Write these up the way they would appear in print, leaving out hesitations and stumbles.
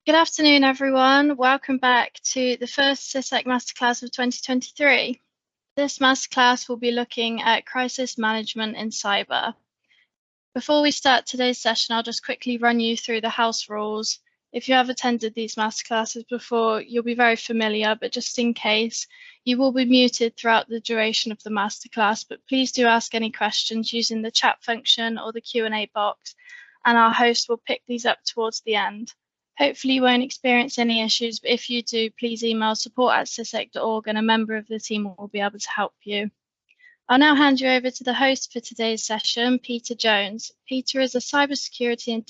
Good afternoon, everyone. Welcome back to the first CIISec Masterclass of 2023. This Masterclass will be looking at crisis management in cyber. Before we start today's session, I'll just quickly run you through the house rules. If you have attended these Masterclasses before, you'll be very familiar, but just in case, you will be muted throughout the duration of the Masterclass, but please do ask any questions using the chat function or the Q&A box, and our host will pick these up towards the end. Hopefully you won't experience any issues, but if you do, please email support@ciisec.org and a member of the team will be able to help you. I'll now hand you over to the host for today's session, Peter Jones. Peter is a cybersecurity and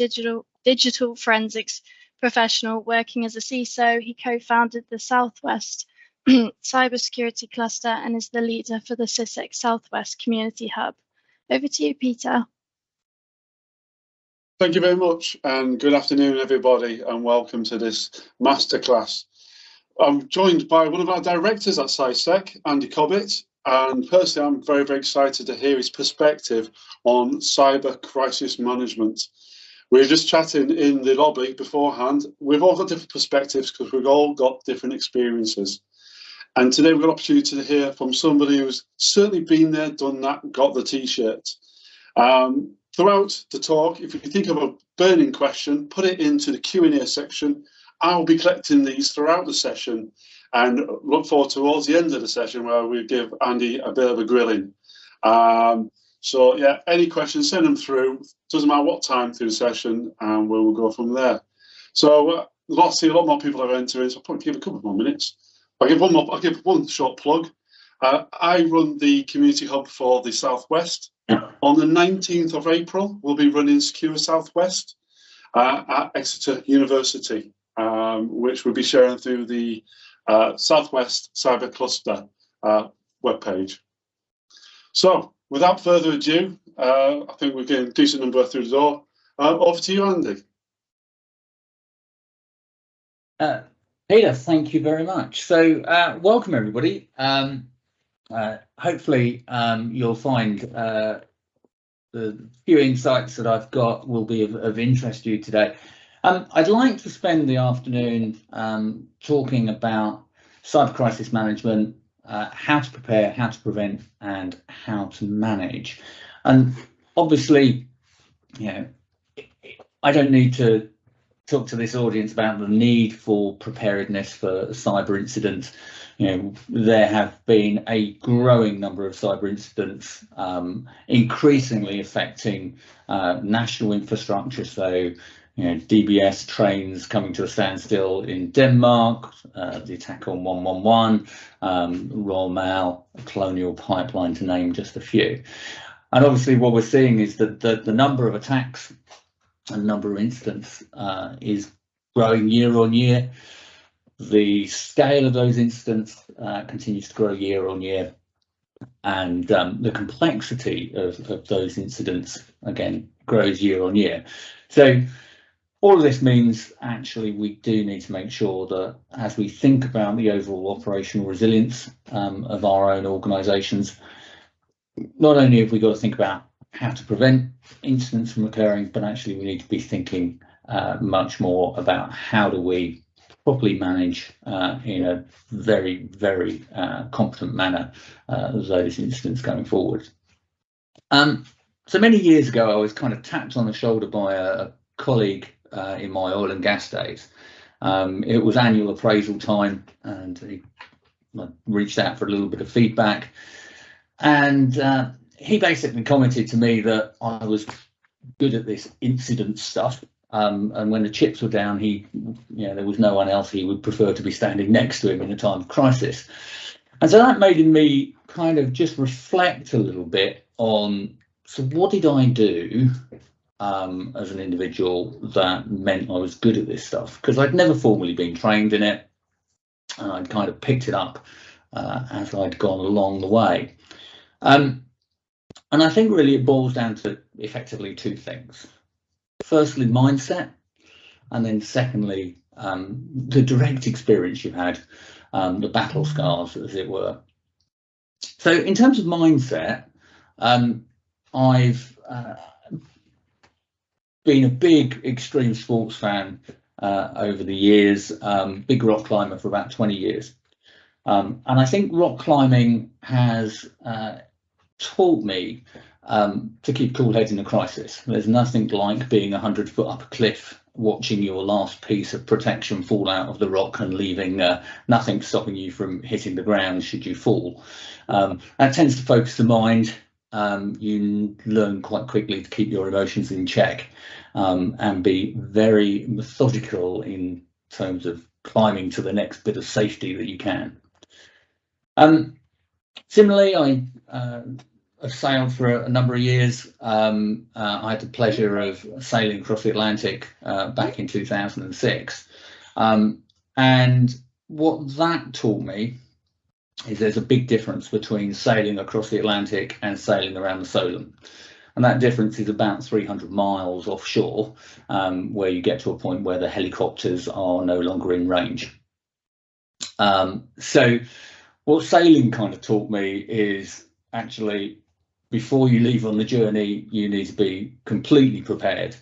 digital forensics professional working as a CISO. He co-founded the Southwest Cybersecurity Cluster and is the leader for the CIISec Southwest Community Hub. Over to you, Peter. Thank you very much, and good afternoon, everybody, and welcome to this masterclass. I'm joined by one of our directors at CIISec, Andy Cobbett, and personally, I'm very, very excited to hear his perspective on cyber crisis management. We were just chatting in the lobby beforehand. We've all got different perspectives because we've all got different experiences. And today we've got an opportunity to hear from somebody who's certainly been there, done that, got the T-shirt. Throughout the talk, if you think of a burning question, put it into the Q&A section. I'll be collecting these throughout the session and look forward towards the end of the session where we give Andy a bit of a grilling. So yeah, any questions, send them through. Doesn't matter what time through the session, and we will go from there. So a lot more people have entered, so I'll probably give a couple more minutes. I'll give one short plug. I run the community hub for the Southwest. On the 19th of April, we'll be running Secure Southwest at Exeter University, which we'll be sharing through the Southwest Cyber Cluster webpage. So, without further ado, I think we're getting a decent number through the door. Over to you, Andy. Peter, thank you very much. So, welcome everybody. Hopefully you'll find the few insights that I've got will be of interest to you today. I'd like to spend the afternoon talking about cyber crisis management, how to prepare, how to prevent, and how to manage. And obviously, you know, I don't need to talk to this audience about the need for preparedness for cyber incidents. You know, there have been a growing number of cyber incidents, increasingly affecting national infrastructure. So, you know, DBS trains coming to a standstill in Denmark, the attack on 111, Royal Mail, Colonial Pipeline, to name just a few. And obviously what we're seeing is that the number of attacks and number of incidents is growing year on year. The scale of those incidents continues to grow year on year, and the complexity of those incidents again grows year on year. So all of this means actually we do need to make sure that as we think about the overall operational resilience of our own organisations, not only have we got to think about how to prevent incidents from occurring, but actually we need to be thinking much more about how do we properly manage in a very, very competent manner those incidents going forward. So many years ago, I was kind of tapped on the shoulder by a colleague in my oil and gas days. It was annual appraisal time, and he reached out for a little bit of feedback. And he basically commented to me that I was good at this incident stuff. And when the chips were down, there was no one else he would prefer to be standing next to him in a time of crisis. And so that made me kind of just reflect a little bit on, so what did I do as an individual that meant I was good at this stuff? Because I'd never formally been trained in it, and I'd kind of picked it up as I'd gone along the way. And I think really it boils down to effectively two things. Firstly, mindset, and then secondly, the direct experience you've had, the battle scars, as it were. So in terms of mindset, I've been a big extreme sports fan over the years, big rock climber for about 20 years. And I think rock climbing has taught me to keep cool heads in a crisis. There's nothing like being 100 foot up a cliff, watching your last piece of protection fall out of the rock and leaving nothing stopping you from hitting the ground should you fall. That tends to focus the mind. You learn quite quickly to keep your emotions in check and be very methodical in terms of climbing to the next bit of safety that you can. Similarly, I've sailed for a number of years. I had the pleasure of sailing across the Atlantic back in 2006. And what that taught me is there's a big difference between sailing across the Atlantic and sailing around the Solent. And that difference is about 300 miles offshore, where you get to a point where the helicopters are no longer in range. So what sailing kind of taught me is actually, before you leave on the journey, you need to be completely prepared,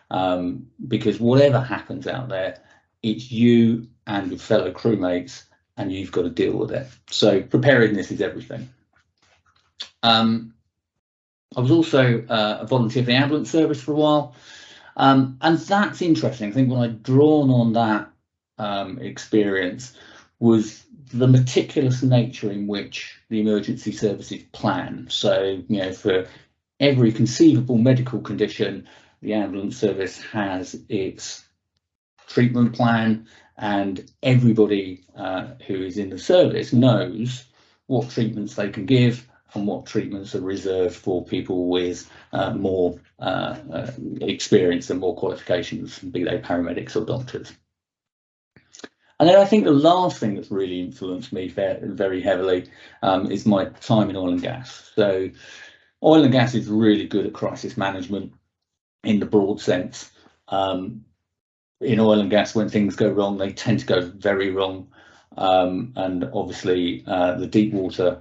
because whatever happens out there, it's you and your fellow crewmates, and you've got to deal with it. So preparedness is everything. I was also a volunteer for the ambulance service for a while, and that's interesting. I think what I'd drawn on that experience was the meticulous nature in which the emergency services plan. So, you know, for every conceivable medical condition, the ambulance service has its treatment plan, and everybody who is in the service knows what treatments they can give and what treatments are reserved for people with more experience and more qualifications, be they paramedics or doctors. And then I think the last thing that's really influenced me very heavily is my time in oil and gas. So oil and gas is really good at crisis management in the broad sense. In oil and gas, when things go wrong, they tend to go very wrong. And obviously the Deepwater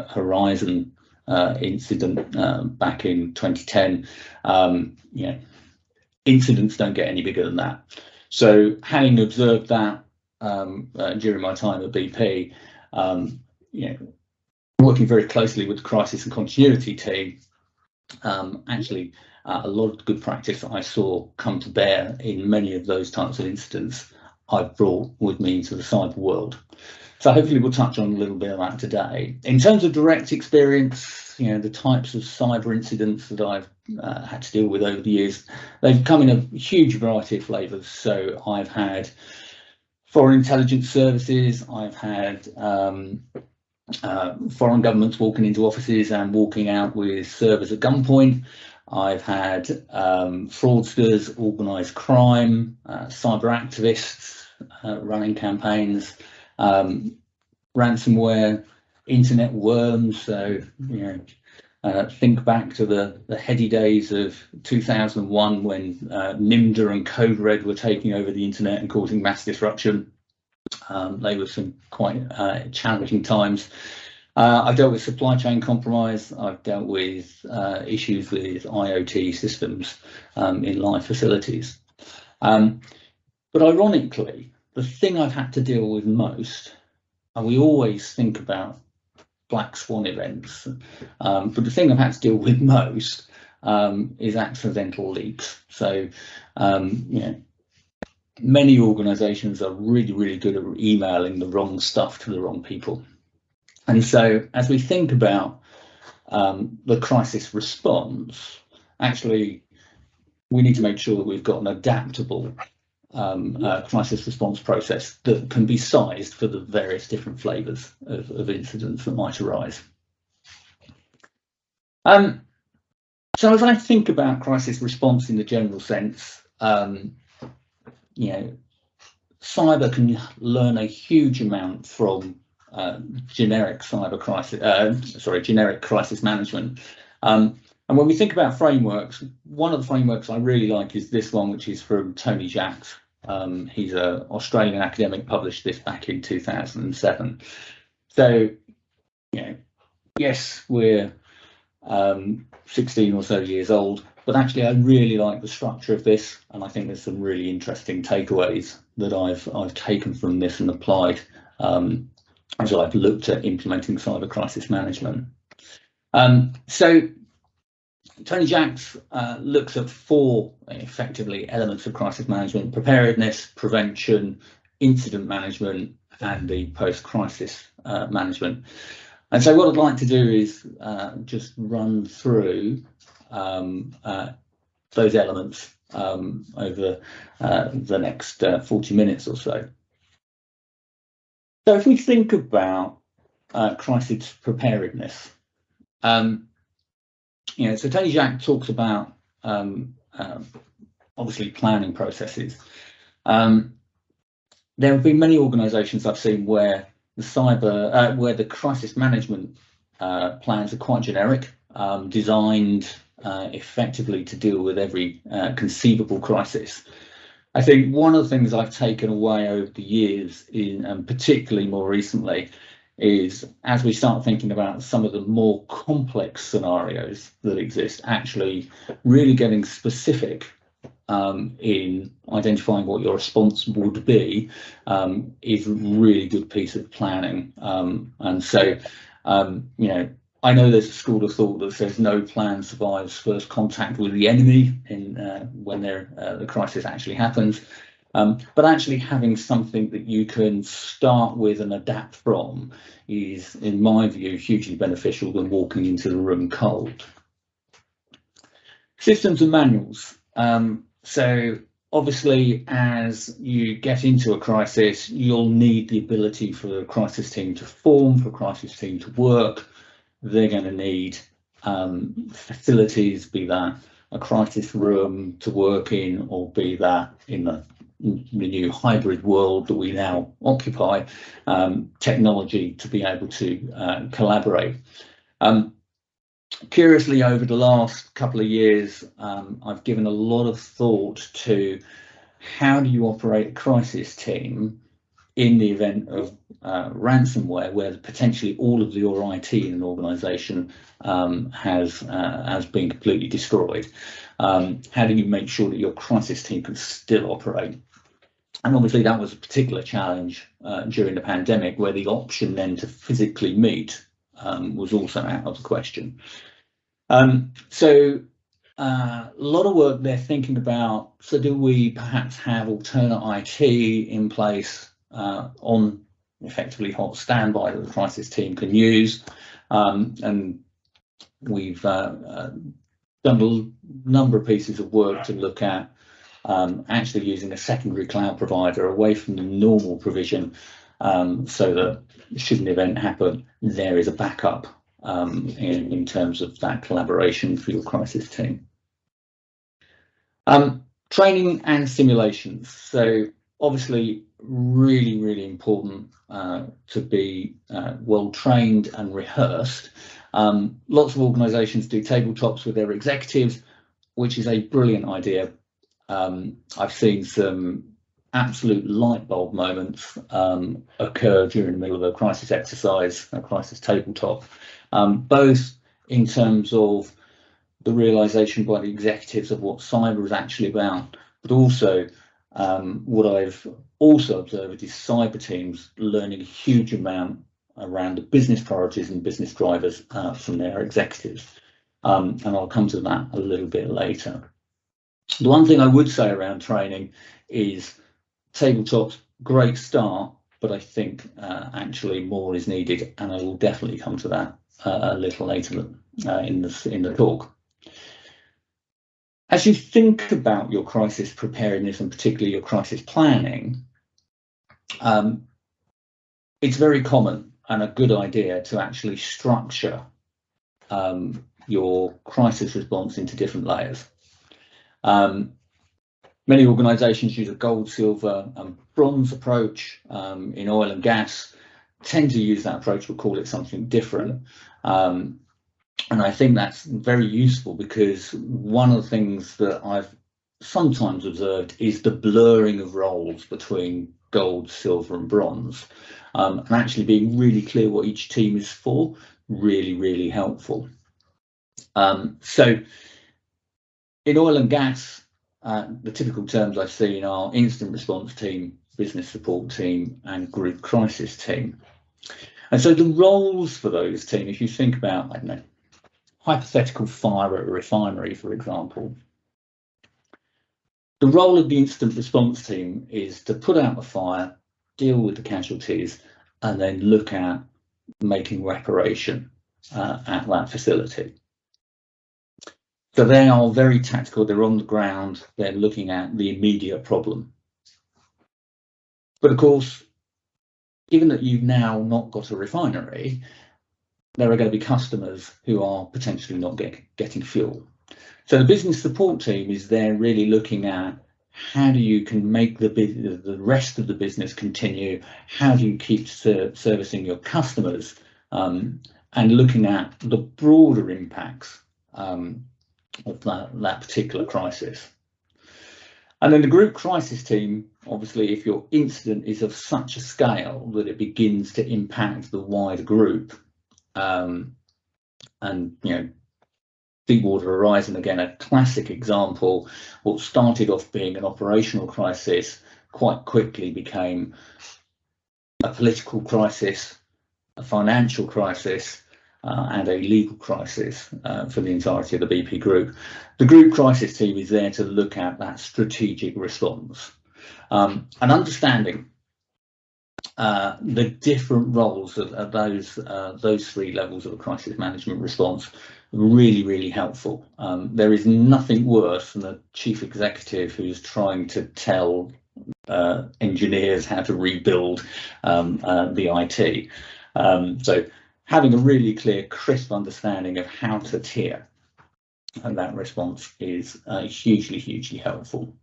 Horizon incident back in 2010, you know, incidents don't get any bigger than that. So having observed that during my time at BP, you know, working very closely with the crisis and continuity team, actually a lot of good practice that I saw come to bear in many of those types of incidents I've brought with me into the cyber world. So hopefully we'll touch on a little bit of that today. In terms of direct experience, you know, the types of cyber incidents that I've had to deal with over the years, they've come in a huge variety of flavours. So I've had foreign intelligence services, I've had foreign governments walking into offices and walking out with servers at gunpoint. I've had fraudsters, organised crime, cyber activists running campaigns, ransomware, internet worms. So, you know, think back to the heady days of 2001 when Nimda and Code Red were taking over the internet and causing mass disruption. They were some quite challenging times. I've dealt with supply chain compromise. I've dealt with issues with IoT systems in live facilities. But ironically, the thing I've had to deal with most, and we always think about black swan events, but the thing I've had to deal with most is accidental leaks. So, you know, many organisations are really good at emailing the wrong stuff to the wrong people. And so as we think about the crisis response, actually, we need to make sure that we've got an adaptable crisis response process that can be sized for the various different flavours of incidents that might arise. So as I think about crisis response in the general sense, you know, cyber can learn a huge amount from generic crisis management. And when we think about frameworks, one of the frameworks I really like is this one, which is from Tony Jacks. He's an Australian academic, published this back in 2007. So, you know, yes, we're 16 or so years old, but actually I really like the structure of this, and I think there's some really interesting takeaways that I've taken from this and applied as I've looked at implementing cyber crisis management. So Tony Jacks looks at 4 effectively elements of crisis management: preparedness, prevention, incident management, and the post-crisis management. And so what I'd like to do is just run through those elements over the next 40 minutes or so. So if we think about crisis preparedness, so Tony Jacks talks about obviously planning processes. There have been many organisations I've seen where the crisis management plans are quite generic, designed effectively to deal with every conceivable crisis. I think one of the things I've taken away over the years, and particularly more recently, is as we start thinking about some of the more complex scenarios that exist, actually really getting specific in identifying what your response would be is a really good piece of planning. And so, I know there's a school of thought that says no plan survives first contact with the enemy when the crisis actually happens. But actually having something that you can start with and adapt from is, in my view, hugely beneficial than walking into the room cold. Systems and manuals. So obviously, as you get into a crisis, you'll need the ability for the crisis team to form, for a crisis team to work. They're going to need facilities, be that a crisis room to work in, or be that in the new hybrid world that we now occupy, technology to be able to collaborate. Curiously, over the last couple of years, I've given a lot of thought to how do you operate a crisis team in the event of ransomware, where potentially all of your IT in an organisation has been completely destroyed. How do you make sure that your crisis team can still operate? And obviously that was a particular challenge during the pandemic, where the option then to physically meet was also out of the question. So a lot of work they're thinking about, so do we perhaps have alternate IT in place on effectively hot standby that the crisis team can use? And we've done a number of pieces of work to look at actually using a secondary cloud provider away from the normal provision, so that should an event happen, there is a backup in terms of that collaboration for your crisis team. Training and simulations. So obviously really, really important to be well trained and rehearsed. Lots of organisations do tabletops with their executives, which is a brilliant idea. I've seen some absolute light bulb moments occur during the middle of a crisis exercise, a crisis tabletop, both in terms of the realization by the executives of what cyber is actually about, but also what I've also observed is cyber teams learning a huge amount around the business priorities and business drivers from their executives. And I'll come to that a little bit later. The one thing I would say around training is tabletops, great start, but I think actually more is needed, and I will definitely come to that a little later in the talk. As you think about your crisis preparedness and particularly your crisis planning, it's very common and a good idea to actually structure your crisis response into different layers. Many organisations use a gold, silver and bronze approach. In oil and gas tend to use that approach but call it something different. And I think that's very useful, because one of the things that I've sometimes observed is the blurring of roles between gold, silver and bronze, and actually being really clear what each team is for, really, really helpful. So In oil and gas, the typical terms I've seen are incident response team, business support team, and group crisis team. And so the roles for those teams, if you think about, I don't know, hypothetical fire at a refinery, for example, the role of the incident response team is to put out the fire, deal with the casualties, and then look at making reparation at that facility. So they are very tactical, they're on the ground, they're looking at the immediate problem. But of course, given that you've now not got a refinery, there are going to be customers who are potentially not getting fuel. So the business support team is there really looking at how do you can make the rest of the business continue, how do you keep servicing your customers, and looking at the broader impacts of that particular crisis. And then the group crisis team, obviously, if your incident is of such a scale that it begins to impact the wider group, and Deepwater Horizon, again, a classic example, what started off being an operational crisis quite quickly became a political crisis, a financial crisis, and a legal crisis for the entirety of the BP group. The group crisis team is there to look at that strategic response and understanding the different roles of those three levels of a crisis management response. Really helpful. There is nothing worse than a chief executive who's trying to tell engineers how to rebuild the IT. So having a really clear, crisp understanding of how to tier and that response is hugely helpful.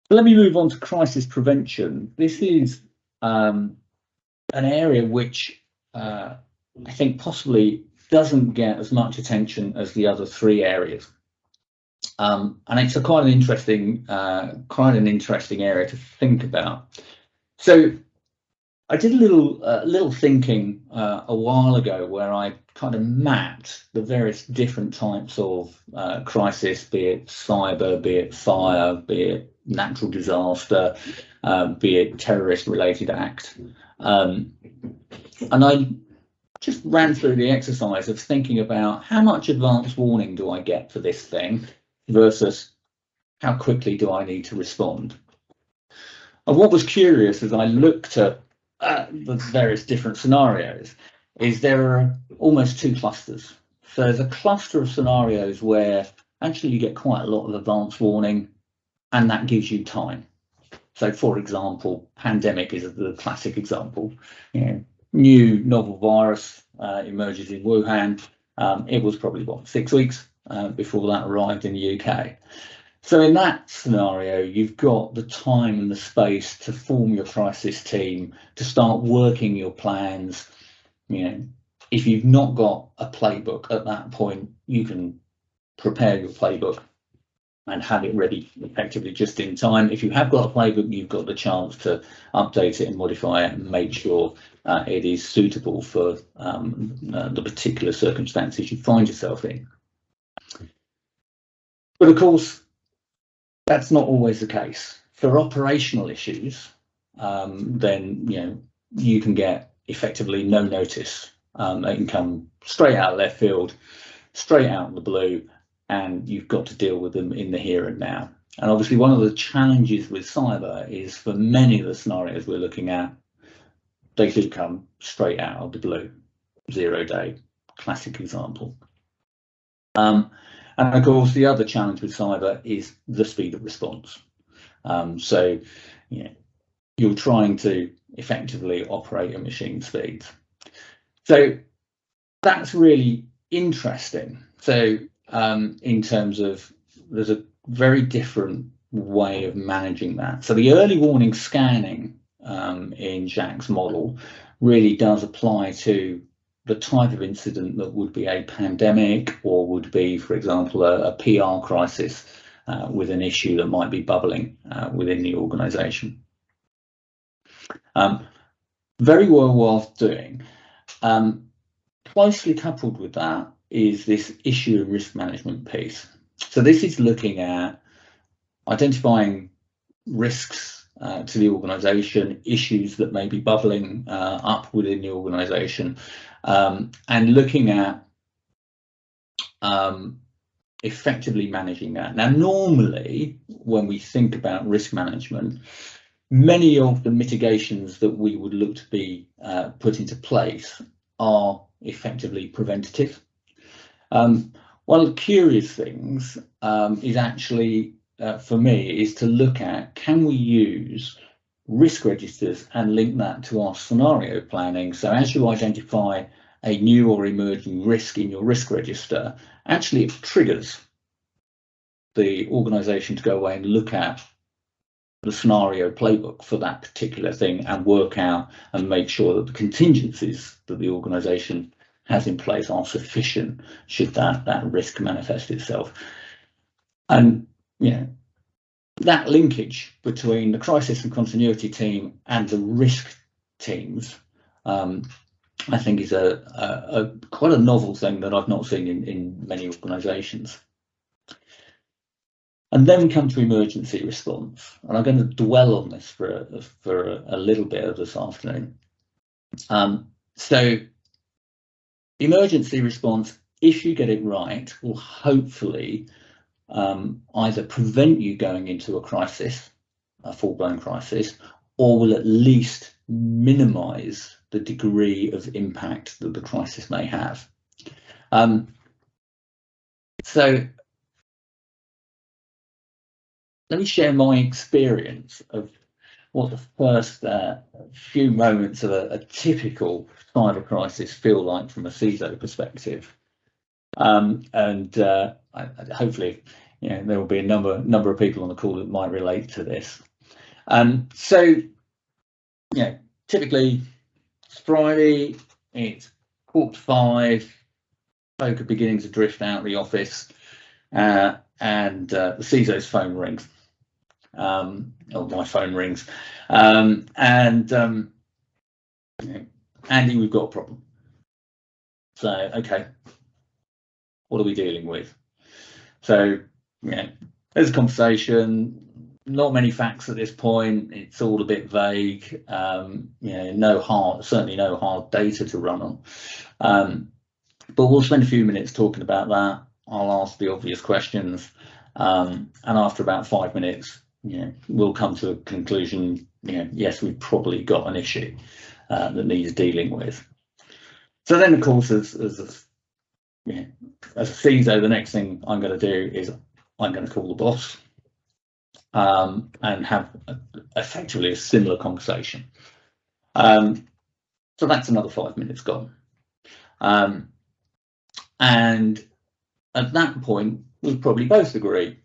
So let me move on to crisis prevention. This is an area which I think possibly doesn't get as much attention as the other three areas, and it's quite an interesting area to think about. So I did a little thinking a while ago where I kind of mapped the various different types of crisis, be it cyber, be it fire, be it natural disaster, be it terrorist-related act. And I just ran through the exercise of thinking about how much advance warning do I get for this thing versus how quickly do I need to respond. And what was curious as I looked at the various different scenarios is there are almost two clusters. So there's a cluster of scenarios where actually you get quite a lot of advance warning and that gives you time. So for example, pandemic is the classic example. New novel virus emerges in Wuhan. It was probably 6 weeks before that arrived in the UK. So in that scenario, you've got the time and the space to form your crisis team, to start working your plans. If you've not got a playbook at that point, you can prepare your playbook and have it ready effectively just in time. If you have got a playbook, you've got the chance to update it and modify it and make sure it is suitable for the particular circumstances you find yourself in. But of course, that's not always the case. For operational issues, then you can get effectively no notice. They can come straight out of left field, straight out of the blue, and you've got to deal with them in the here and now. And obviously one of the challenges with cyber is for many of the scenarios we're looking at, they do come straight out of the blue. 0 day, classic example. And of course, the other challenge with cyber is the speed of response. So you're trying to effectively operate at machine speeds. So that's really interesting. So in terms of, there's a very different way of managing that. So the early warning scanning in Jacques' model really does apply to the type of incident that would be a pandemic or would be, for example, a PR crisis with an issue that might be bubbling within the organisation. Very well worth doing. Closely coupled with that is this issue and risk management piece. So this is looking at identifying risks to the organisation, issues that may be bubbling up within the organisation, and looking at effectively managing that. Now, normally, when we think about risk management, many of the mitigations that we would look to be put into place are effectively preventative. One of the curious things is actually, for me, is to look at, can we use risk registers and link that to our scenario planning? So as you identify a new or emerging risk in your risk register, actually it triggers the organisation to go away and look at the scenario playbook for that particular thing and work out and make sure that the contingencies that the organisation has in place are sufficient should that risk manifest itself. And that linkage between the crisis and continuity team and the risk teams, I think is a quite a novel thing that I've not seen in many organisations. And then we come to emergency response, and I'm going to dwell on this for a little bit of this afternoon. So emergency response, if you get it right, will hopefully either prevent you going into a crisis, a full-blown crisis, or will at least minimise the degree of impact that the crisis may have. So let me share my experience of what the first few moments of a typical cyber crisis feel like from a CISO perspective. Hopefully, there will be a number of people on the call that might relate to this. So, typically it's Friday, it's 4:45, folk are beginning to drift out of the office, and the CISO's phone rings, or my phone rings, Andy, we've got a problem. So, okay, what are we dealing with? So, there's a conversation, not many facts at this point, it's all a bit vague, certainly no hard data to run on. But we'll spend a few minutes talking about that. I'll ask the obvious questions, and after about 5 minutes, we'll come to a conclusion. Yes, we've probably got an issue that needs dealing with. So then, of course, as a CISO, the next thing I'm going to do is I'm going to call the boss and have effectively a similar conversation. So that's another 5 minutes gone. And at that point, we'll probably both agree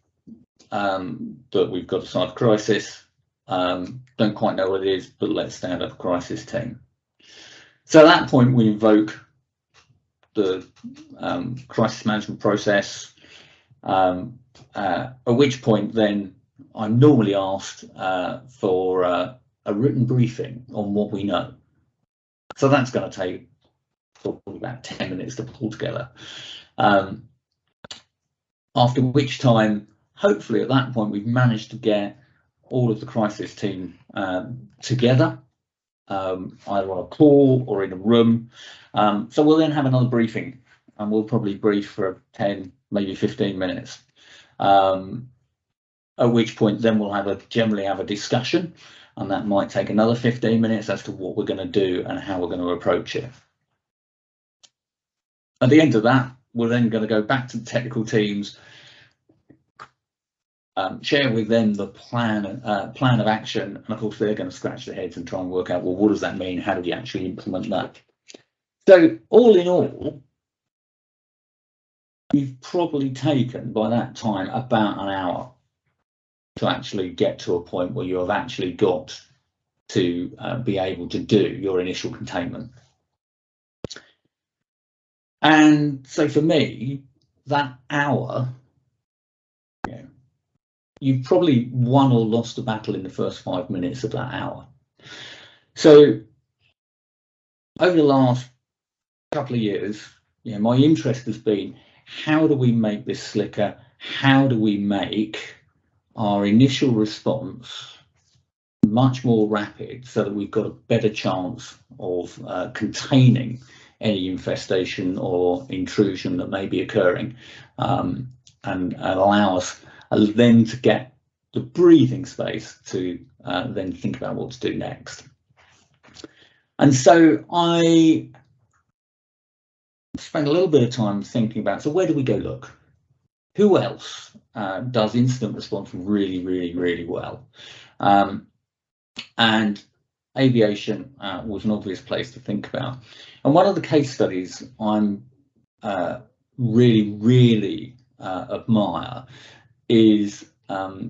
that we've got a cyber crisis. Don't quite know what it is, but let's stand up a crisis team. So at that point, we invoke the crisis management process, at which point then I'm normally asked for a written briefing on what we know. So that's going to take probably about 10 minutes to pull together. After which time, hopefully at that point, we've managed to get all of the crisis team together, either on a call or in a room. So we'll then have another briefing, and we'll probably brief for 10, maybe 15 minutes. At which point then we'll generally have a discussion, and that might take another 15 minutes as to what we're going to do and how we're going to approach it. At the end of that, we're then going to go back to the technical teams, share with them the plan of action, and of course they're going to scratch their heads and try and work out, well, what does that mean? How do we actually implement that? So all in all, we've probably taken by that time about an hour to actually get to a point where you have actually got to be able to do your initial containment. And so for me, that hour, you've probably won or lost a battle in the first 5 minutes of that hour. So over the last couple of years, my interest has been, how do we make this slicker? How do we make our initial response much more rapid so that we've got a better chance of containing any infestation or intrusion that may be occurring, and allow us then to get the breathing space to then think about what to do next. And so I spent a little bit of time thinking about, so where do we go look? Who else does incident response really, really, really well? And aviation was an obvious place to think about. And one of the case studies I'm really, really admire is the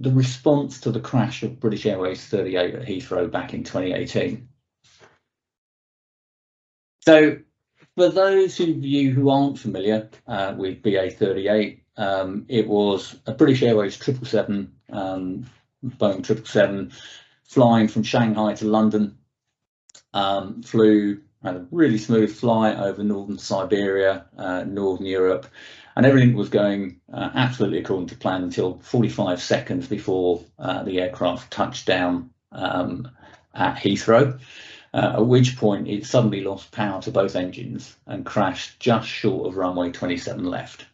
response to the crash of British Airways 38 at Heathrow back in 2018. So for those of you who aren't familiar with BA 38, it was a British Airways 777, Boeing 777, flying from Shanghai to London. Had a really smooth flight over northern Siberia, northern Europe, and everything was going absolutely according to plan until 45 seconds before the aircraft touched down at Heathrow, at which point it suddenly lost power to both engines and crashed just short of runway 27 left.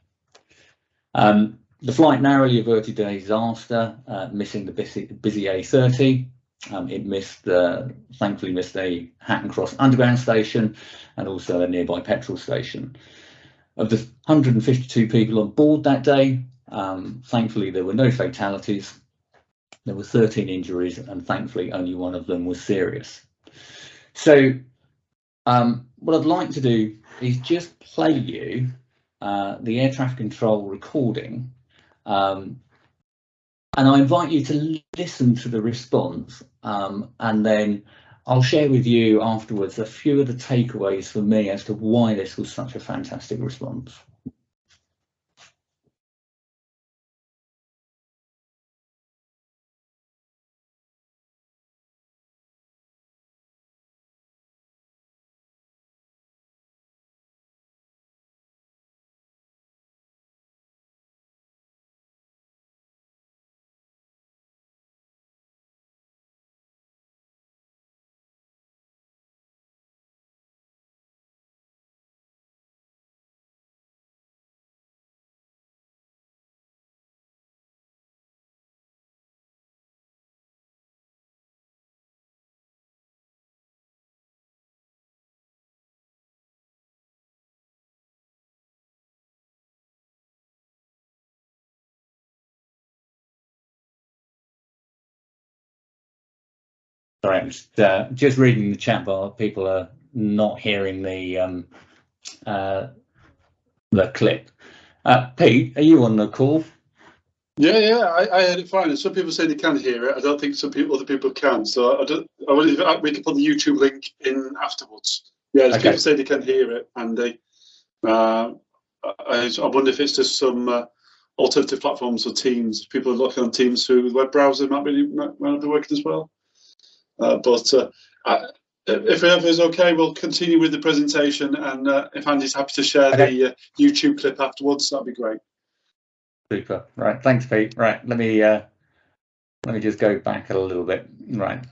The flight narrowly averted a disaster, missing the busy A30. It thankfully missed a Hatton Cross underground station and also a nearby petrol station. Of the 152 people on board that day, thankfully there were no fatalities. There were 13 injuries, and thankfully only one of them was serious. So what I'd like to do is just play you the air traffic control recording, and I invite you to listen to the response, and then I'll share with you afterwards a few of the takeaways for me as to why this was such a fantastic response. Sorry, I'm just reading the chat bar. People are not hearing the clip. Pete, are you on the call? Yeah, I heard it fine. And some people say they can hear it. I don't think other people can. So I wonder if we can put the YouTube link in afterwards. Yeah, okay. People say they can hear it, and I wonder if it's just some alternative platforms or Teams. People are looking on Teams through the web browser might not be working as well. If everything's okay, we'll continue with the presentation, and if Andy's happy to share the YouTube clip afterwards, that'd be great. Super. Right. Thanks, Pete. Right. Let me just go back a little bit. Right.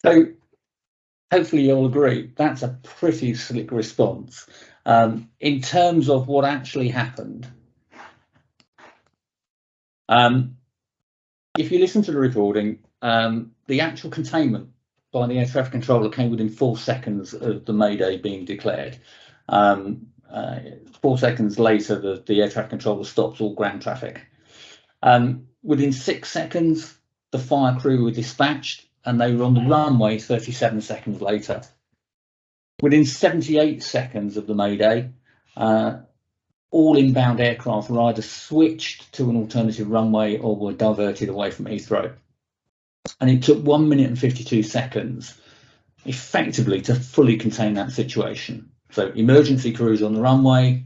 So hopefully you'll agree that's a pretty slick response. In terms of what actually happened, if you listen to the recording, the actual containment by the air traffic controller came within 4 seconds of the Mayday being declared. 4 seconds later, the air traffic controller stops all ground traffic. Within 6 seconds, the fire crew were dispatched and they were on the runway 37 seconds later. Within 78 seconds of the Mayday, all inbound aircraft were either switched to an alternative runway or were diverted away from Heathrow. And it took 1 minute and 52 seconds effectively to fully contain that situation. So emergency crews on the runway,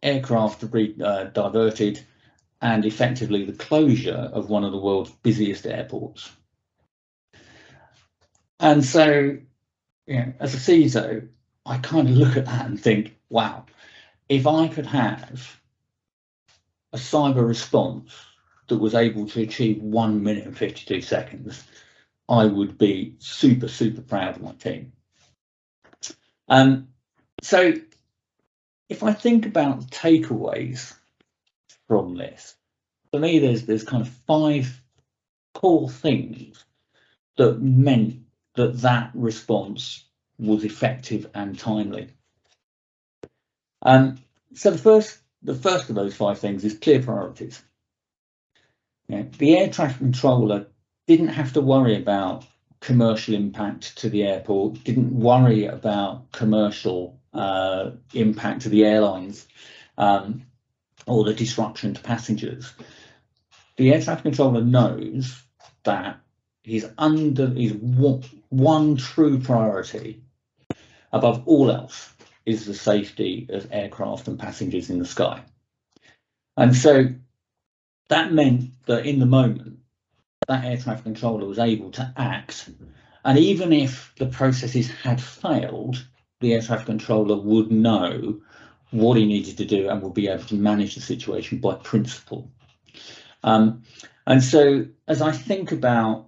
aircraft diverted, and effectively the closure of one of the world's busiest airports. And so, as a CISO, I kind of look at that and think, wow, if I could have a cyber response that was able to achieve 1 minute and 52 seconds, I would be super, super proud of my team. So if I think about takeaways from this, for me, there's kind of 5 core things that meant that response was effective and timely. So the first of those 5 things is clear priorities. The air traffic controller didn't have to worry about commercial impact to the airport, didn't worry about commercial impact to the airlines or the disruption to passengers. The air traffic controller knows that his one true priority above all else is the safety of aircraft and passengers in the sky. And so that meant that in the moment, that air traffic controller was able to act. And even if the processes had failed, the air traffic controller would know what he needed to do and would be able to manage the situation by principle. And so as I think about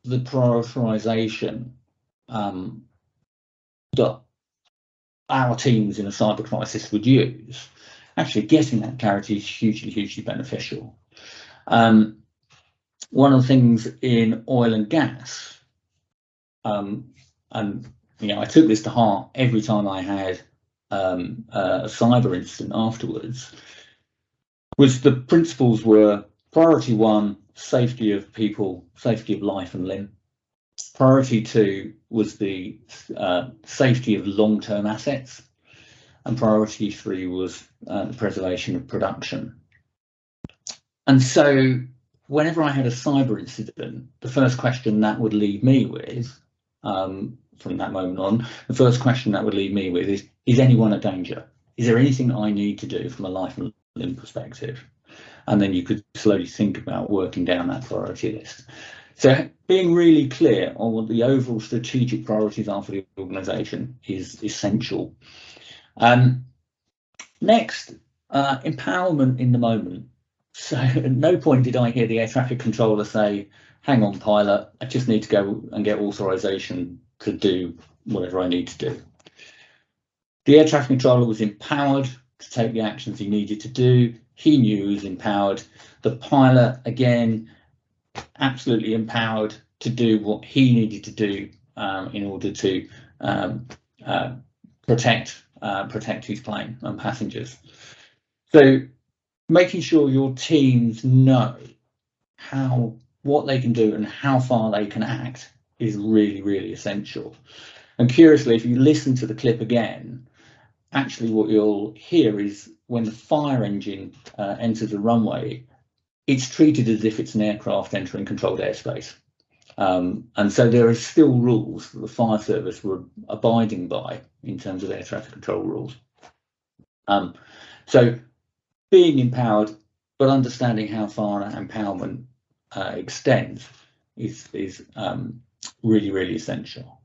the prioritization that our teams in a cyber crisis would use, actually getting that clarity is hugely, hugely beneficial. One of the things in oil and gas, and I took this to heart every time I had a cyber incident afterwards, was the principles were priority 1, safety of people, safety of life and limb. Priority 2 was the safety of long-term assets, and priority 3 was the preservation of production. And so whenever I had a cyber incident, the first question that would leave me with, from that moment on, the first question that would leave me with is anyone a danger? Is there anything I need to do from a life and limb perspective? And then you could slowly think about working down that priority list. So being really clear on what the overall strategic priorities are for the organisation is essential. Next, empowerment in the moment. So at no point did I hear the air traffic controller say, hang on, pilot, I just need to go and get authorization to do whatever I need to do. The air traffic controller was empowered to take the actions he needed to do. He knew he was empowered. The pilot, again, absolutely empowered to do what he needed to do in order to protect his plane and passengers. So making sure your teams know what they can do and how far they can act is really, really essential. And curiously, if you listen to the clip again, actually what you'll hear is when the fire engine enters the runway, it's treated as if it's an aircraft entering controlled airspace. And so there are still rules that the fire service were abiding by in terms of air traffic control rules. So being empowered, but understanding how far that empowerment extends is really, really essential.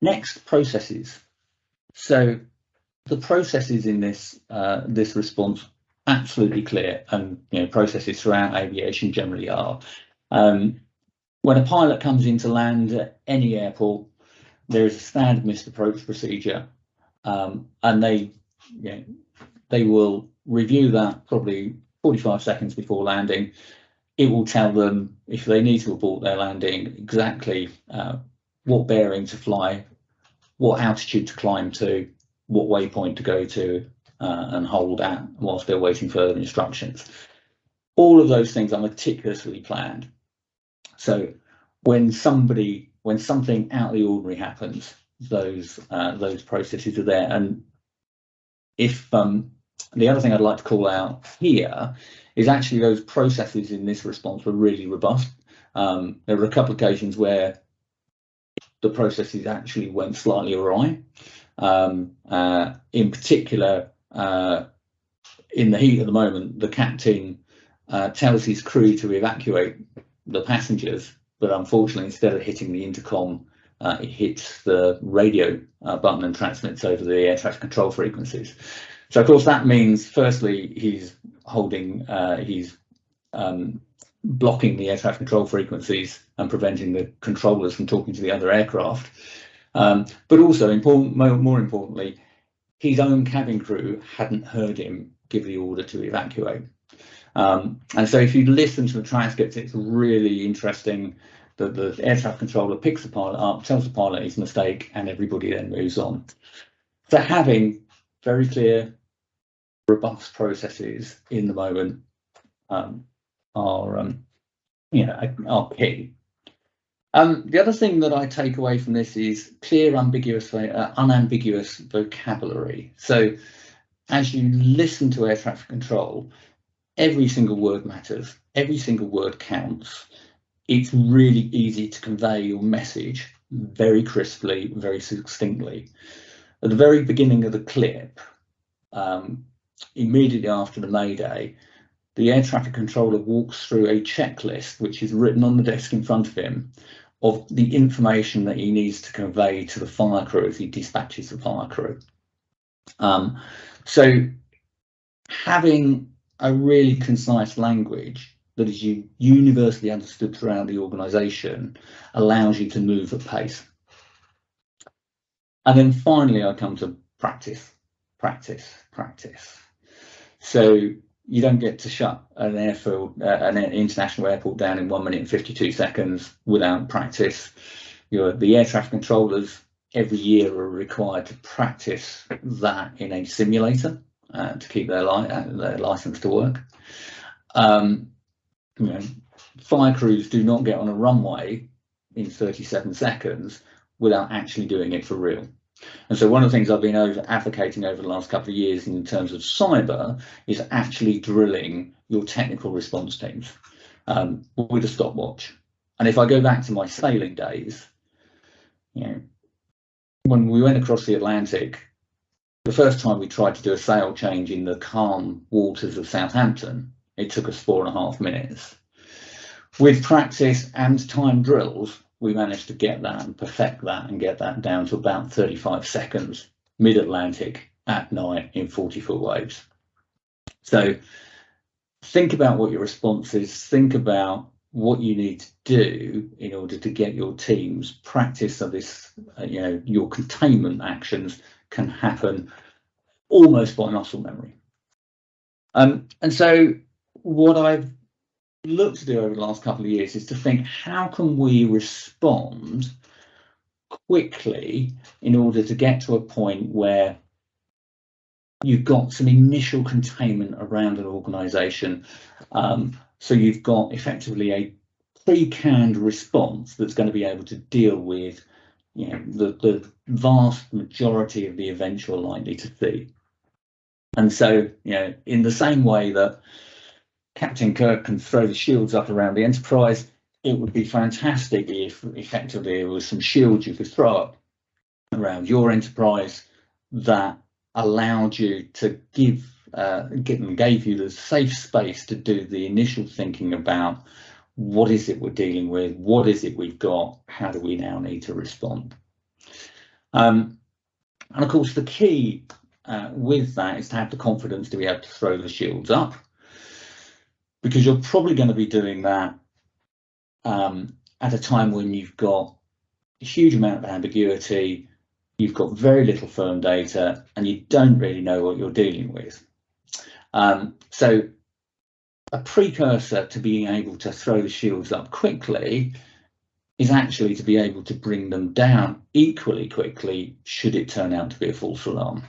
Next, processes. So the processes in this response absolutely clear, and processes throughout aviation generally are. When a pilot comes in to land at any airport, there is a standard missed approach procedure, and they will review that probably 45 seconds before landing. It will tell them if they need to abort their landing exactly what bearing to fly, what altitude to climb to, what waypoint to go to and hold at whilst they're waiting further instructions. All of those things are meticulously planned. So when something out of the ordinary happens, those processes are there. And if the other thing I'd like to call out here is actually those processes in this response were really robust. There were a couple of occasions where the processes actually went slightly awry. In particular, in the heat of the moment, the captain tells his crew to evacuate the passengers, but unfortunately, instead of hitting the intercom, it hits the radio button and transmits over the air traffic control frequencies. So, of course, that means, firstly, he's blocking the air traffic control frequencies and preventing the controllers from talking to the other aircraft. But also, more importantly, his own cabin crew hadn't heard him give the order to evacuate. And so if you listen to the transcripts, it's really interesting that the air traffic controller picks the pilot up, tells the pilot his mistake, and everybody then moves on. So having very clear, robust processes in the moment are key. The other thing that I take away from this is clear, unambiguous vocabulary. So as you listen to air traffic control, every single word matters, every single word counts. It's really easy to convey your message very crisply, very succinctly. At the very beginning of the clip, immediately after the Mayday, the air traffic controller walks through a checklist, which is written on the desk in front of him, of the information that he needs to convey to the fire crew as he dispatches the fire crew. So having a really concise language that is universally understood throughout the organisation allows you to move at pace. And then finally, I come to practice. So you don't get to shut an international airport down in 1 minute and 52 seconds without practice. The air traffic controllers every year are required to practice that in a simulator to keep their license to work. Fire crews do not get on a runway in 37 seconds without actually doing it for real. And so one of the things I've been advocating over the last couple of years in terms of cyber is actually drilling your technical response teams with a stopwatch. And if I go back to my sailing days, when we went across the Atlantic, the first time we tried to do a sail change in the calm waters of Southampton, it took us 4.5 minutes. With practice and time drills, we managed to get that and perfect that and get that down to about 35 seconds mid-Atlantic at night in 40-foot waves. So think about what your response is, think about what you need to do in order to get your teams practice so this, your containment actions can happen almost by muscle memory. And so what I've looked to do over the last couple of years is to think, how can we respond quickly in order to get to a point where you've got some initial containment around an organisation, so you've got effectively a pre-canned response that's going to be able to deal with the vast majority of the events you're likely to see. And so in the same way that Captain Kirk can throw the shields up around the Enterprise, it would be fantastic if effectively there was some shields you could throw up around your Enterprise that allowed you to gave you the safe space to do the initial thinking about what is it we're dealing with, what is it we've got, how do we now need to respond. And of course the key with that is to have the confidence to be able to throw the shields up, because you're probably going to be doing that at a time when you've got a huge amount of ambiguity, you've got very little firm data, and you don't really know what you're dealing with. So a precursor to being able to throw the shields up quickly is actually to be able to bring them down equally quickly should it turn out to be a false alarm.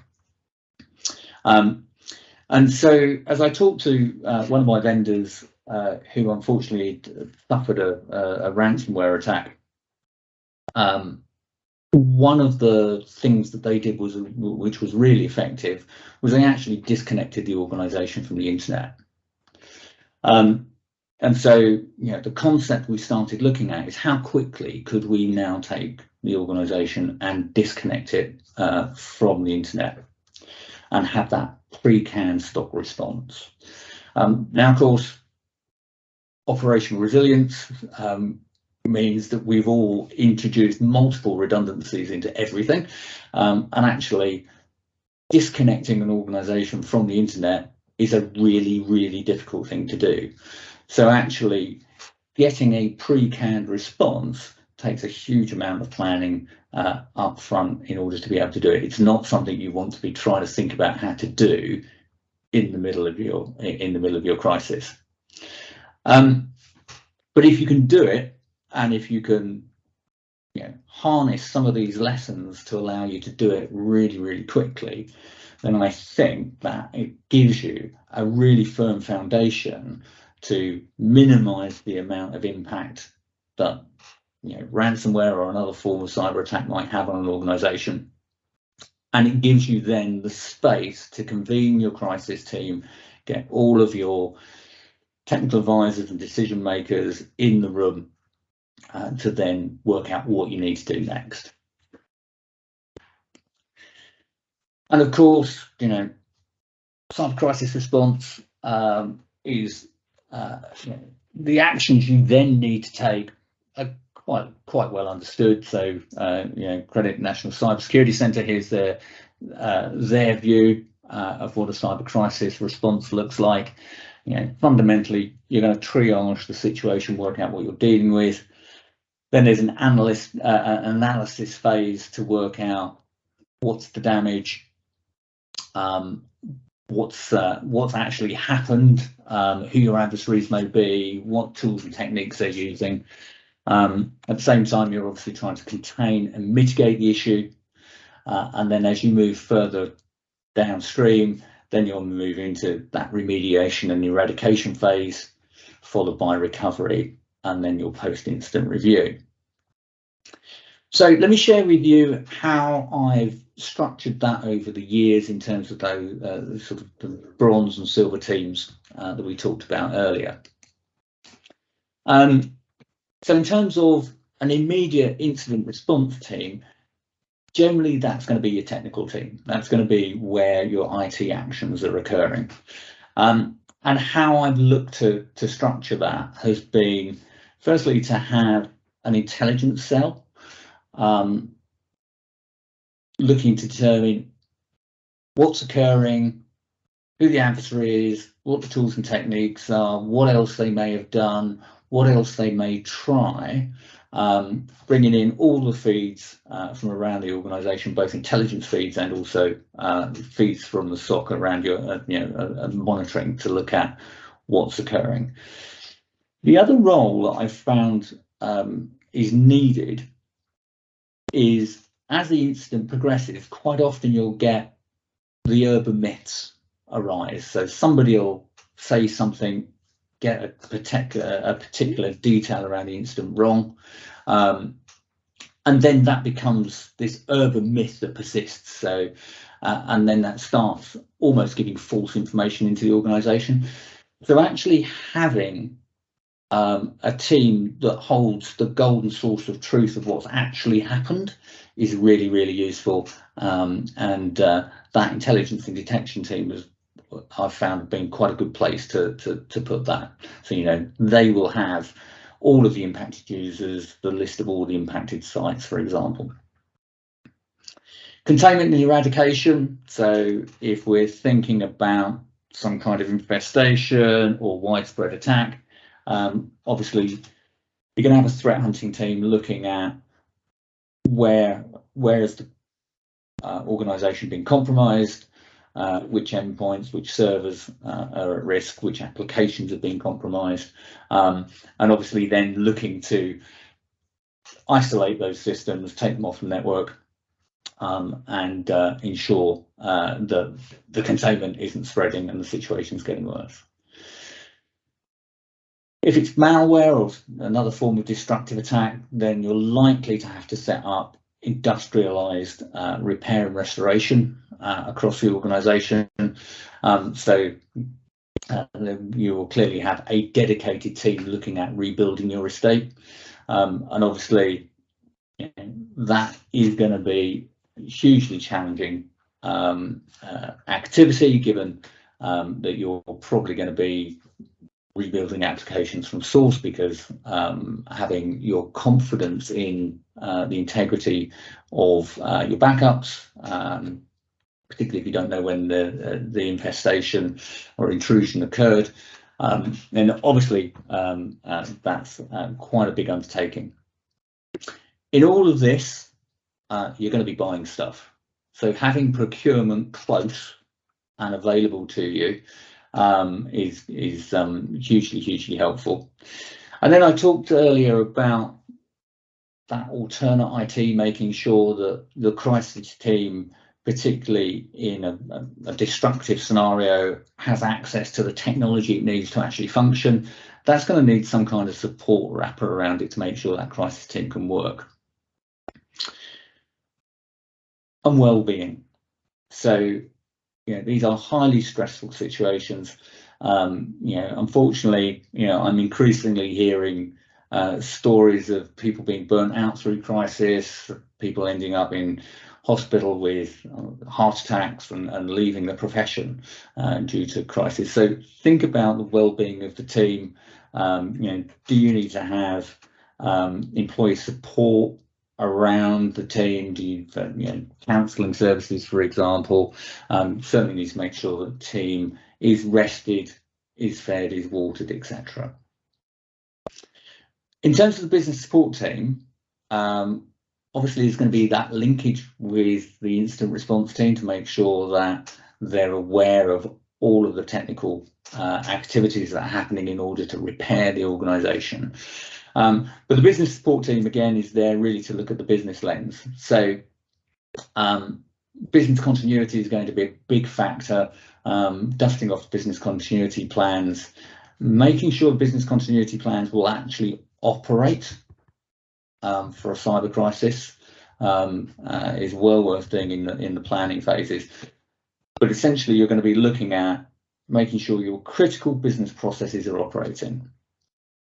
And so as I talked to one of my vendors who unfortunately suffered a ransomware attack, one of the things that they did which was really effective, was they actually disconnected the organization from the internet. And so, you know, the concept we started looking at is how quickly could we now take the organization and disconnect it from the internet and have that pre-canned stock response. Now, of course, operational resilience means that we've all introduced multiple redundancies into everything, and actually disconnecting an organization from the internet is a really, really difficult thing to do. So actually getting a pre-canned response takes a huge amount of planning up front in order to be able to do it. It's not something you want to be trying to think about how to do in the middle of your crisis. But if you can do it, and if you can, you know, harness some of these lessons to allow you to do it really, really quickly, then I think that it gives you a really firm foundation to minimize the amount of impact that, you know, ransomware or another form of cyber attack might have on an organization. And it gives you then the space to convene your crisis team, get all of your technical advisors and decision makers in the room to then work out what you need to do next. And of course, you know, cyber crisis response is you know, the actions you then need to take are quite well understood. So you know, credit National Cybersecurity Centre. Here's their view of what a cyber crisis response looks like. You know, fundamentally, you're going to triage the situation, work out what you're dealing with. Then there's an analysis phase to work out what's the damage, what's actually happened, who your adversaries may be, what tools and techniques they're using. At the same time, you're obviously trying to contain and mitigate the issue. And then as you move further downstream, then you'll move into that remediation and eradication phase, followed by recovery, and then your post-incident review. So let me share with you how I've structured that over the years in terms of those sort of the bronze and silver teams that we talked about earlier. So in terms of an immediate incident response team, generally that's going to be your technical team. That's going to be where your IT actions are occurring. And how I've looked to structure that has been, firstly, to have an intelligence cell looking to determine what's occurring, who the adversary is, what the tools and techniques are, what else they may have done, what else they may try, bringing in all the feeds from around the organisation, both intelligence feeds and also feeds from the SOC around your monitoring to look at what's occurring. The other role that I've found is needed is, as the incident progresses, quite often you'll get the urban myths arise. So somebody will say something, get a particular detail around the incident wrong, and then that becomes this urban myth that persists. So and then that starts almost giving false information into the organisation. So actually having a team that holds the golden source of truth of what's actually happened is really, really useful. And that intelligence and detection team is, I've found, been quite a good place to put that. So, you know, they will have all of the impacted users, the list of all the impacted sites, for example. Containment and eradication. So if we're thinking about some kind of infestation or widespread attack, obviously you're going to have a threat hunting team looking at where is the organisation being compromised, which endpoints, which servers are at risk, which applications have been compromised, and obviously then looking to isolate those systems, take them off the network, and ensure that the containment isn't spreading and the situation's getting worse. If it's malware or another form of destructive attack, then you're likely to have to set up industrialized repair and restoration across the organization. So you will clearly have a dedicated team looking at rebuilding your estate. And obviously, that is going to be hugely challenging activity, given that you're probably going to be rebuilding applications from source, because having your confidence in the integrity of your backups, particularly if you don't know when the infestation or intrusion occurred, then obviously that's quite a big undertaking. In all of this, you're going to be buying stuff, so having procurement close and available to you is hugely helpful. And then I talked earlier about that alternate IT, making sure that the crisis team, particularly in a destructive scenario, has access to the technology it needs to actually function. That's going to need some kind of support wrapper around it to make sure that crisis team can work. And well-being. So these are highly stressful situations. Unfortunately, I'm increasingly hearing stories of people being burnt out through crisis, people ending up in hospital with heart attacks and leaving the profession due to crisis. So think about the well-being of the team. Do you need to have employee support around the team? Do you, counselling services, for example? Certainly need to make sure that the team is rested, is fed, is watered, etc. In terms of the business support team, obviously there's going to be that linkage with the incident response team to make sure that they're aware of all of the technical activities that are happening in order to repair the organisation. But the business support team, again, is there really to look at the business lens. So business continuity is going to be a big factor, dusting off business continuity plans, making sure business continuity plans will actually operate for a cyber crisis is well worth doing in the planning phases. But essentially, you're going to be looking at making sure your critical business processes are operating.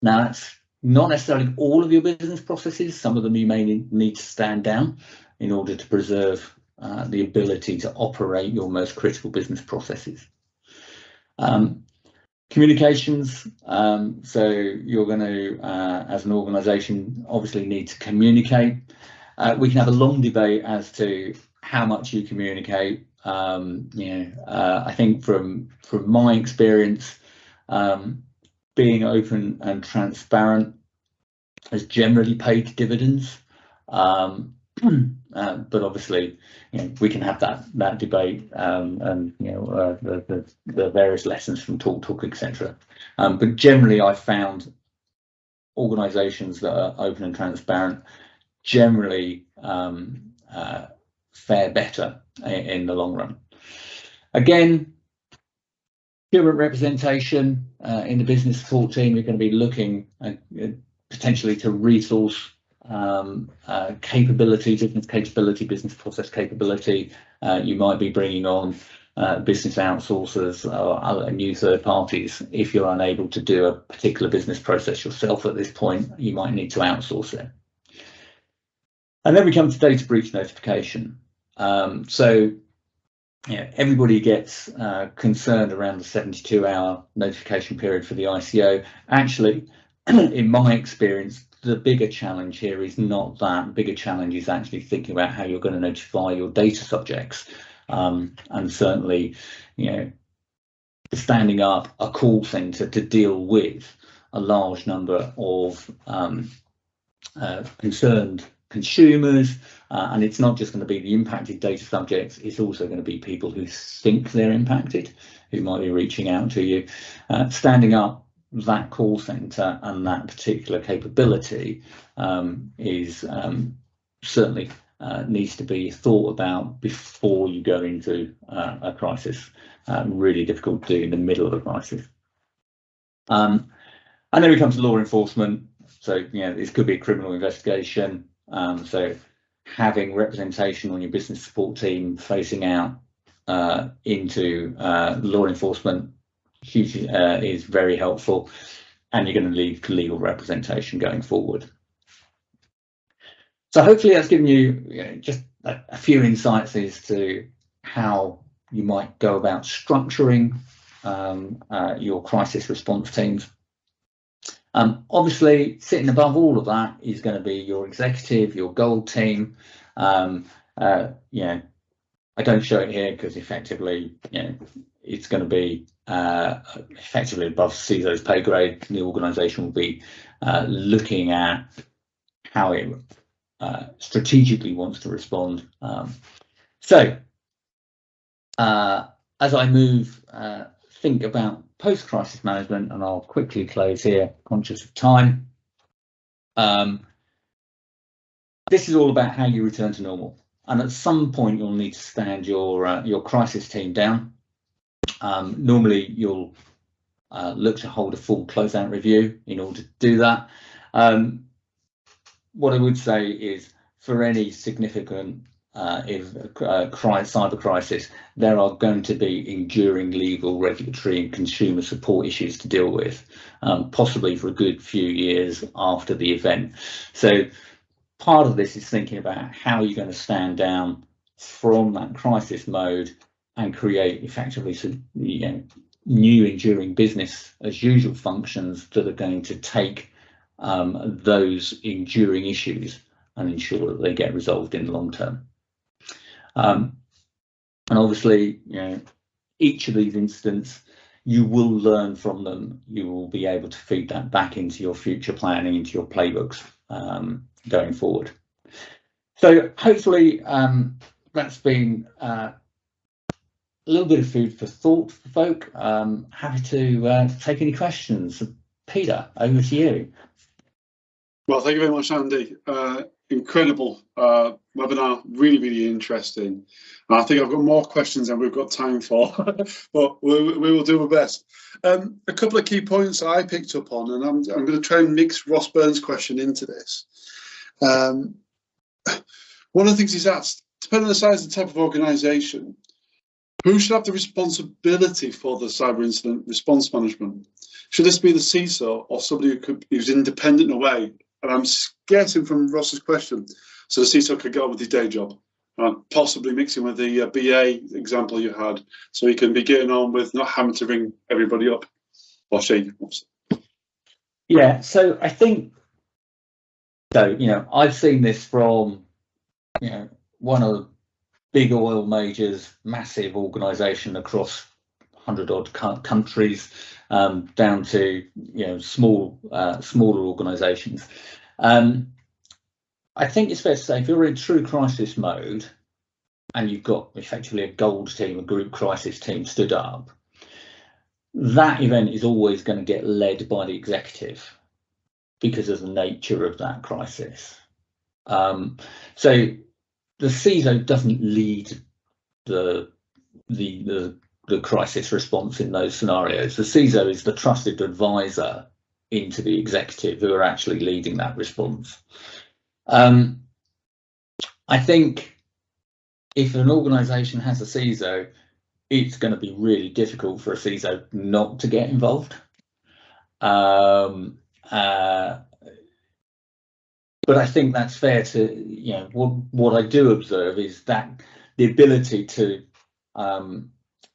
Now, that's not necessarily all of your business processes. Some of them you may need to stand down in order to preserve the ability to operate your most critical business processes. Communications, so you're going to, as an organisation, obviously need to communicate. We can have a long debate as to how much you communicate. I think from my experience, being open and transparent has generally paid dividends, but obviously, we can have that debate and the various lessons from Talk, etc. But generally, I've found organisations that are open and transparent generally fare better in the long run. Again, procurement representation in the business support team, you're going to be looking at, potentially to resource capability, business capability, business process capability. You might be bringing on business outsourcers or other new third parties. If you're unable to do a particular business process yourself at this point, you might need to outsource it. And then we come to data breach notification. Everybody gets concerned around the 72-hour notification period for the ICO. Actually, in my experience, the bigger challenge here is not that. The bigger challenge is actually thinking about how you're going to notify your data subjects, and certainly, standing up a call centre to deal with a large number of concerned consumers, and it's not just going to be the impacted data subjects, it's also going to be people who think they're impacted, who might be reaching out to you. Standing up that call centre and that particular capability is certainly needs to be thought about before you go into a crisis. Really difficult to do in the middle of a crisis. And then we come to law enforcement. So, this could be a criminal investigation. So having representation on your business support team facing out into law enforcement is very helpful, and you're going to need legal representation going forward. So hopefully that's given you, just a few insights as to how you might go about structuring your crisis response teams. Obviously, sitting above all of that is going to be your executive, your gold team. I don't show it here because effectively, it's going to be effectively above CISO's pay grade. The organisation will be looking at how it strategically wants to respond. So, as I move, think about post-crisis management, and I'll quickly close here, conscious of time. This is all about how you return to normal, and at some point you'll need to stand your crisis team down. Normally you'll look to hold a full closeout review in order to do that. What I would say is, for any significant cyber crisis, there are going to be enduring legal, regulatory and consumer support issues to deal with, possibly for a good few years after the event. So part of this is thinking about how you're going to stand down from that crisis mode and create effectively some new enduring business as usual functions that are going to take those enduring issues and ensure that they get resolved in the long term. And obviously, each of these incidents, you will learn from them. You will be able to feed that back into your future planning, into your playbooks going forward. So hopefully that's been a little bit of food for thought for folk. Happy to take any questions. Peter, over to you. Well, thank you very much, Andy. Incredible webinar, really interesting. I think I've got more questions than we've got time for, but we will do our best. A couple of key points that I picked up on, and I'm going to try and mix Ross Burns' question into this. One of the things he's asked, depending on the size and type of organisation, who should have the responsibility for the cyber incident response management? Should this be the CISO or somebody who's independent in a way? And I'm guessing from Ross's question, so the CISO could get on with his day job, possibly mixing with the BA example you had, so he can be getting on with not having to ring everybody up, or she. Yeah, so I think, I've seen this from, one of the big oil majors, massive organisation across 100-odd countries, down to smaller organisations. I think it's fair to say, if you're in true crisis mode and you've got effectively a gold team, a group crisis team stood up, that event is always going to get led by the executive because of the nature of that crisis. So the CISO doesn't lead the crisis response in those scenarios. The CISO is the trusted advisor into the executive who are actually leading that response. I think if an organisation has a CISO, it's going to be really difficult for a CISO not to get involved. But I think that's fair to, what I do observe is that the ability to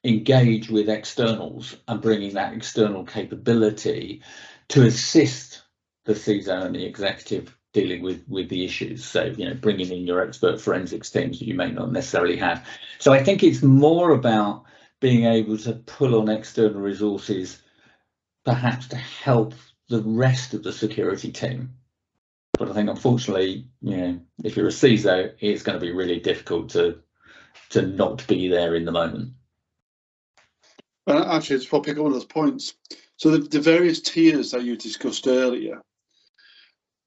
engage with externals and bringing that external capability to assist the CISO and the executive dealing with the issues. So, bringing in your expert forensics teams that you may not necessarily have. So I think it's more about being able to pull on external resources, perhaps to help the rest of the security team. But I think, unfortunately, if you're a CISO, it's going to be really difficult to not be there in the moment. Actually, just to pick up on those points. So the various tiers that you discussed earlier,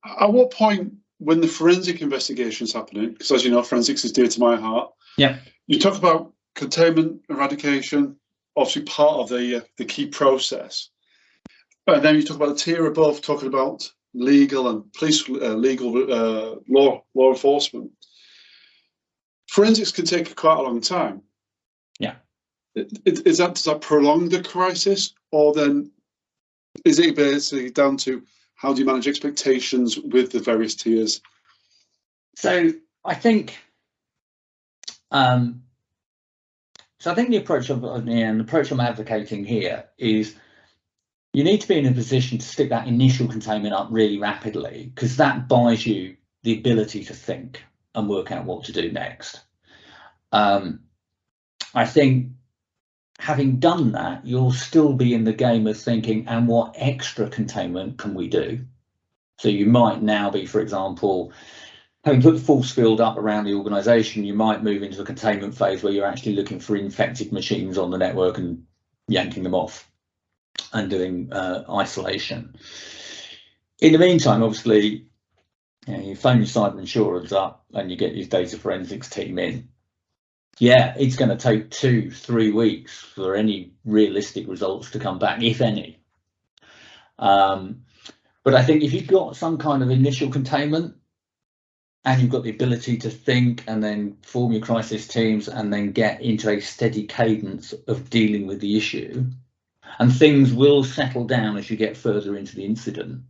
at what point when the forensic investigation is happening, because as you know, forensics is dear to my heart. Yeah. You talk about containment, eradication, obviously part of the key process. And then you talk about the tier above, talking about legal and police, law enforcement. Forensics can take quite a long time. Yeah. Does that prolong the crisis, or then is it basically down to how do you manage expectations with the various tiers? So I think, the approach I'm advocating here is you need to be in a position to stick that initial containment up really rapidly, because that buys you the ability to think and work out what to do next. I think having done that, you'll still be in the game of thinking, and what extra containment can we do? So you might now be, for example, having put the force field up around the organization, you might move into a containment phase where you're actually looking for infected machines on the network and yanking them off and doing isolation. In the meantime, obviously, you phone your cyber insurance up and you get your data forensics team in. Yeah, it's going to take 2-3 weeks for any realistic results to come back, if any. But I think if you've got some kind of initial containment and you've got the ability to think and then form your crisis teams and then get into a steady cadence of dealing with the issue, and things will settle down as you get further into the incident,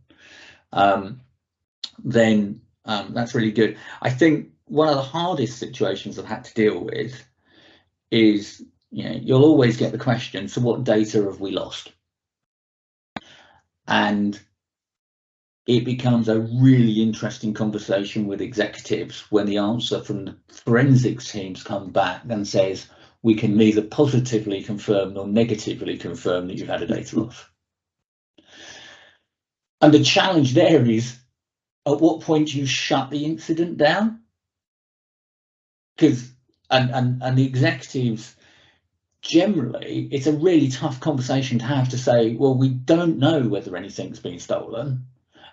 then that's really good. I think one of the hardest situations I've had to deal with is, you'll always get the question, so what data have we lost? And it becomes a really interesting conversation with executives when the answer from the forensics teams come back and says, we can neither positively confirm nor negatively confirm that you've had a data loss. And the challenge there is, at what point do you shut the incident down? Because and the executives, generally, it's a really tough conversation to have to say, well, we don't know whether anything's been stolen,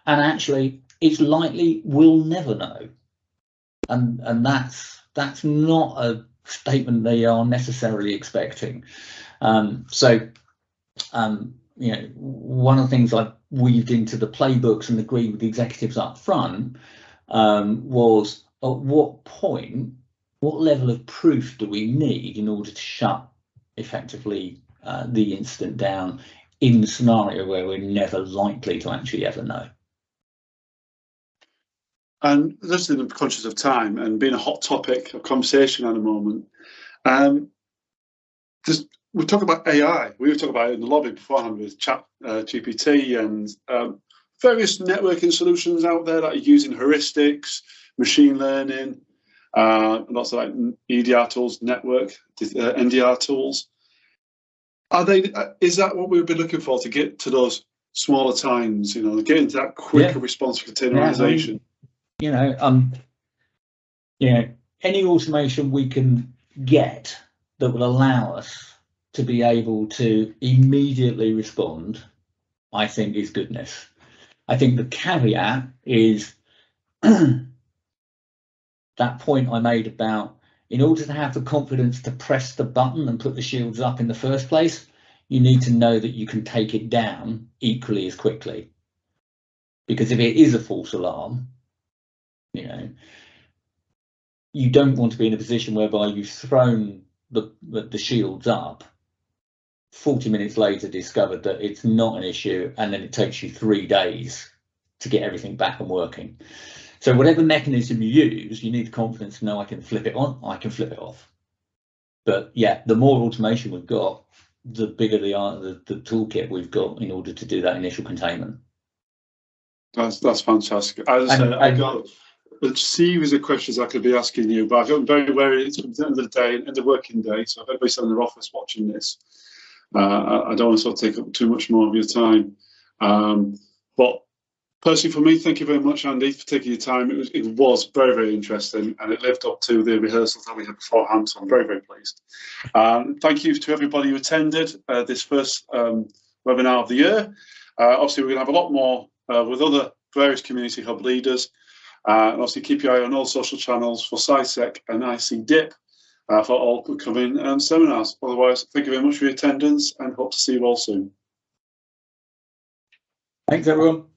and actually it's likely we'll never know. And that's not a statement they are necessarily expecting. One of the things I weaved into the playbooks and agreed with the executives up front was, at what point, what level of proof do we need in order to shut effectively the incident down in the scenario where we're never likely to actually ever know? And just in the conscious of time and being a hot topic of conversation at the moment, we talk about AI. We were talking about it in the lobby beforehand with Chat GPT and various networking solutions out there that are using heuristics, machine learning, lots of like EDR tools, network, NDR tools. Is that what we've been looking for to get to those smaller times? Get into that quicker response for containerization. Any automation we can get that will allow us to be able to immediately respond, I think, is goodness. I think the caveat is that point I made about, in order to have the confidence to press the button and put the shields up in the first place, you need to know that you can take it down equally as quickly. Because if it is a false alarm, you don't want to be in a position whereby you've thrown the shields up, 40 minutes later discovered that it's not an issue, and then it takes you 3 days to get everything back and working. So whatever mechanism you use, you need the confidence to know I can flip it on, I can flip it off. But yeah, the more automation we've got, the bigger the toolkit we've got in order to do that initial containment. That's fantastic. As I said, I've got a series of questions I could be asking you, but I've gotten very wary. It's at the end of the day, end of the working day, so if anybody's in their office watching this, I don't want to sort of take up too much more of your time. But personally, for me, thank you very much, Andy, for taking your time. It was very, very interesting, and it lived up to the rehearsals that we had beforehand, so I'm very, very pleased. Thank you to everybody who attended this first webinar of the year. Obviously, we're going to have a lot more with other various community hub leaders. And obviously, keep your eye on all social channels for CIISec and ICDIP for all upcoming seminars. Otherwise, thank you very much for your attendance and hope to see you all soon. Thanks, everyone.